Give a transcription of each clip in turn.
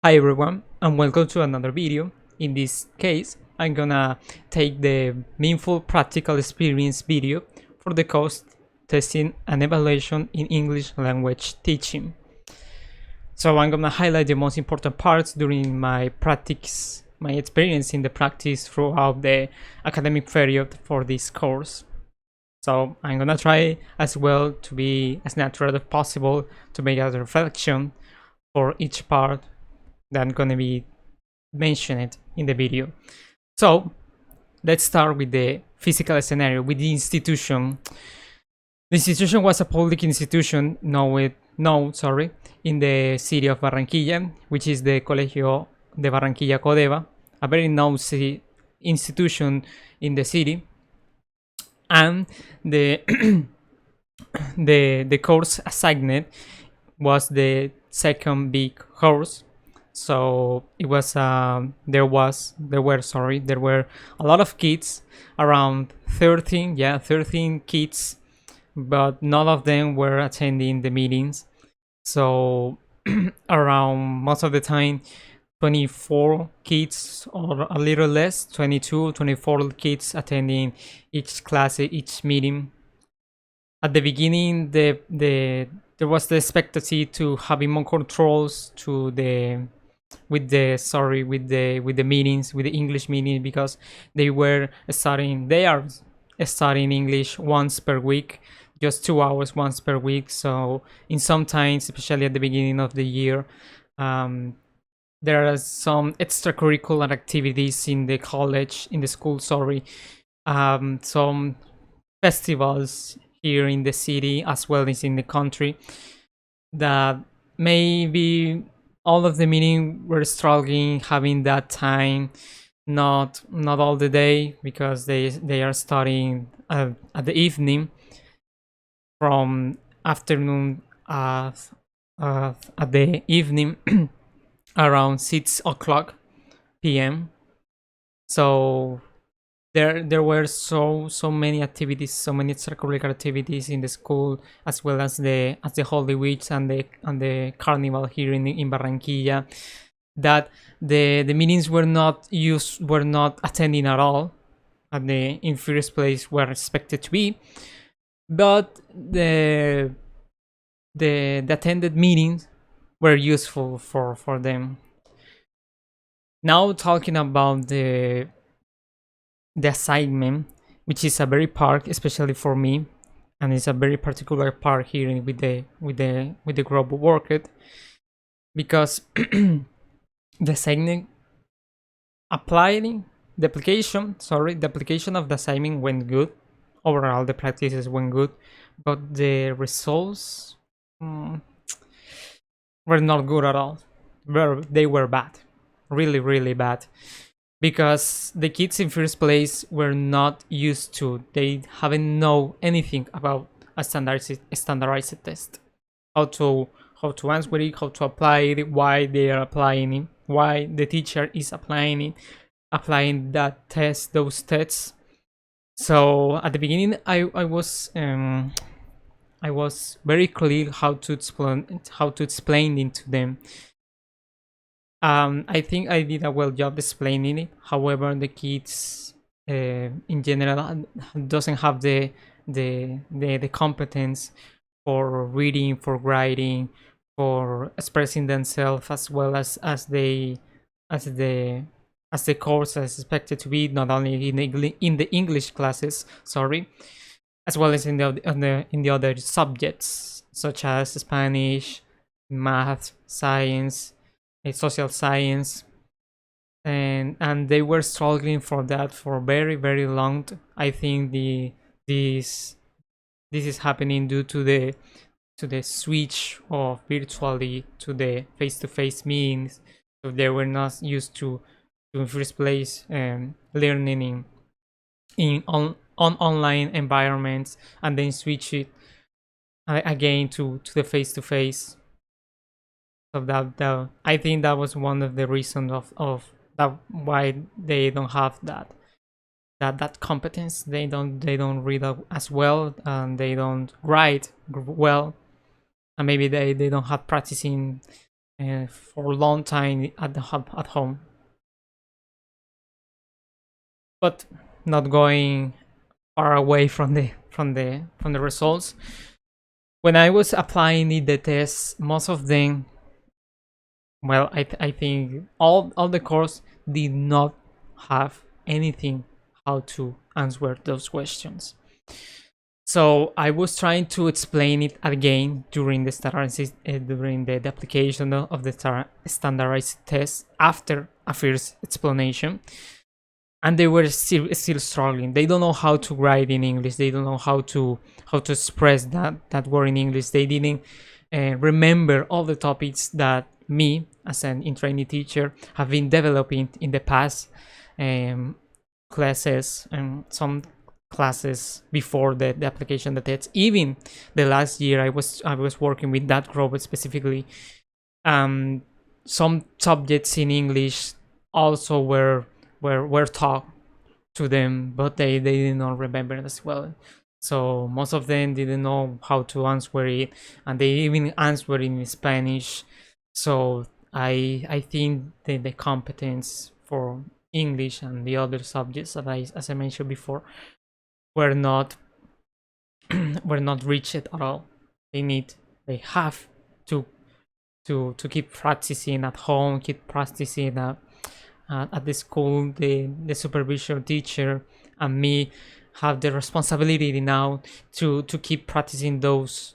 Hi everyone, and welcome to another video. In this case, I'm gonna take the meaningful practical experience video for the course testing and evaluation in English language teaching. So I'm gonna highlight the most important parts during my practice, my experience in the practice throughout the academic period for this course. So I'm gonna try as well to be as natural as possible to make a reflection for each part that I'm gonna be mentioned in the video. So let's start with the physical scenario with the institution. The institution was a public institution known in the city of Barranquilla, which is the Colegio de Barranquilla Codeva, a very known institution in the city. And the the course assigned was the second big course. So it was there were a lot of kids, around 13 kids, but none of them were attending the meetings. So around most of the time 24 kids or a little less, 22 24 kids attending each class, each meeting. At the beginning, there was the expectancy to having more controls to the with the meetings, with the English meeting, because they are studying English once per week, just 2 hours once per week. So in some times, especially at the beginning of the year, there are some extracurricular activities in the school, some festivals here in the city as well as in the country, that maybe all of the meeting were struggling having that time, not all the day, because they are studying at the evening, from afternoon at the evening around 6 o'clock p.m. So there were so many activities, so many extracurricular activities in the school, as well as the Holy Weeks and the carnival here in Barranquilla, that the meetings were not attending at all at the in first place were expected to be, but the attended meetings were useful for them. Now talking about the assignment, which is a very part, especially for me, and it's a very particular part here with the group worked, because the assignment the application of the assignment went good. Overall, the practices went good, but the results were not good at all. They were bad, really bad, because the kids in first place were not used to, they haven't know anything about a standardized test, how to answer it, how to apply it, why they are applying it, why the teacher is applying those tests. So at the beginning, I was very clear how to explain it to them. I think I did a well job explaining it. However, the kids in general doesn't have the competence for reading, for writing, for expressing themselves, as well as the course is expected to be, not only in the English classes, as well as in the other subjects, such as Spanish, math, science, social science, and they were struggling for that for very long. I think this is happening due to the switch of virtually to the face-to-face meetings. So they were not used to in first place learning on online environments, and then switch it again to the face-to-face. So that I think that was one of the reasons of that, why they don't have that competence. They don't read as well, and they don't write well, and maybe they don't have practicing for a long time at the hub at home. But not going far away from the results. When I was applying the tests, most of them, well, I think all the course did not have anything how to answer those questions. So I was trying to explain it again during the during the application of the standardized test after a first explanation, and they were still struggling. They don't know how to write in English. They don't know how to express that word in English. They didn't remember all the topics that me as an in-training teacher have been developing in the past classes, and some classes before the application, the test. Even the last year I was working with that group specifically. Some subjects in English also were taught to them, but they did not remember it as well. So most of them didn't know how to answer it, and they even answered in Spanish. So I think the competence for English and the other subjects that as I mentioned before, were not were not reached at all. They have to keep practicing at home, keep practicing at the school. The supervision teacher and me have the responsibility now to keep practicing those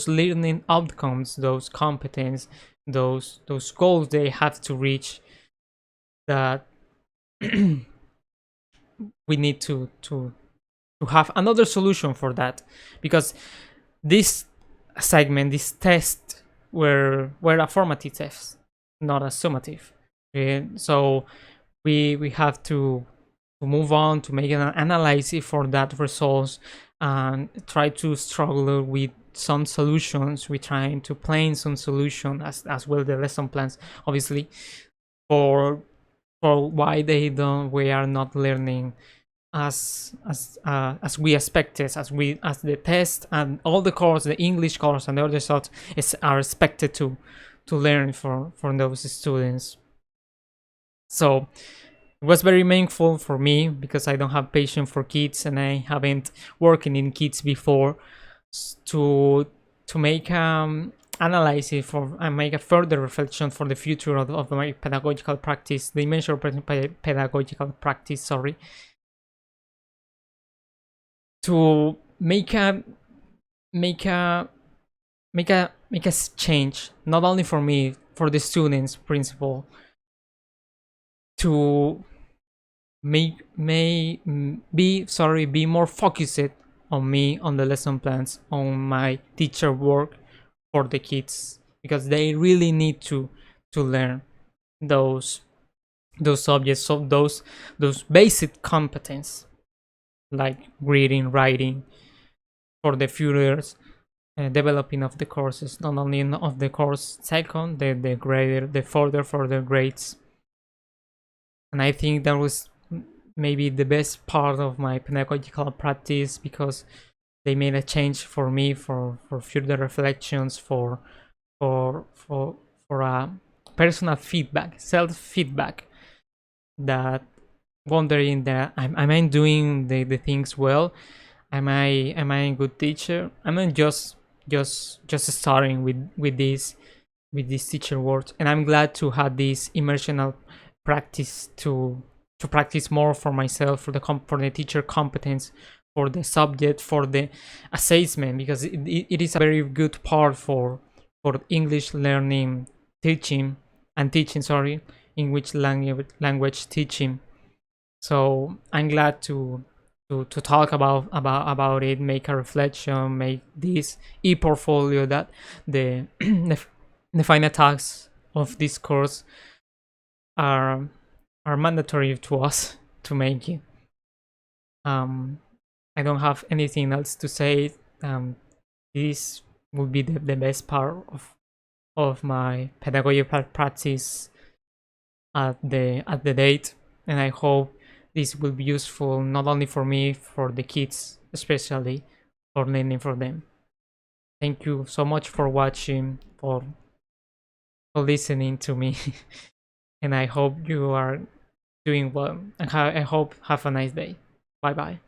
learning outcomes, those competence, those goals they have to reach, that we need to have another solution for that, because this segment, this test, were a formative test, not a summative. So we have to move on to make an analysis for that results and try to struggle with some solutions. We're trying to plan some solution as well, the lesson plans, obviously, for why we are not learning as we expected, as the test and all the course, the English course and the other sorts are expected to learn from those students. So it was very meaningful for me, because I don't have patience for kids and I haven't working in kids before, to make analysis for and make a further reflection for the future of my pedagogical practice, the dimension of pedagogical practice, sorry, to make a change, not only for me, for the students, principal, to be more focused on me, on the lesson plans, on my teacher work for the kids, because they really need to learn those subjects, so those basic competence like reading, writing, for the future developing of the courses, not only of the course second, the grader, the further grades. And I think that was maybe the best part of my pedagogical practice, because they made a change for me, for further reflections, for a personal feedback, self feedback, that wondering that am I doing the things well, am I a good teacher, am I just starting with this teacher work. And I'm glad to have this immersional practice to practice more for myself, for the teacher competence, for the subject, for the assessment, because it is a very good part for English learning, teaching, sorry, English language teaching. So I'm glad to talk about it, make a reflection, make this e-portfolio that the the final tasks of this course are mandatory to us to make it. I don't have anything else to say. This will be the best part of my pedagogical practice at the date, and I hope this will be useful not only for me, for the kids, especially for learning for them. Thank you so much for watching, for for listening to me. And I hope you are doing well. And I hope have a nice day. Bye bye.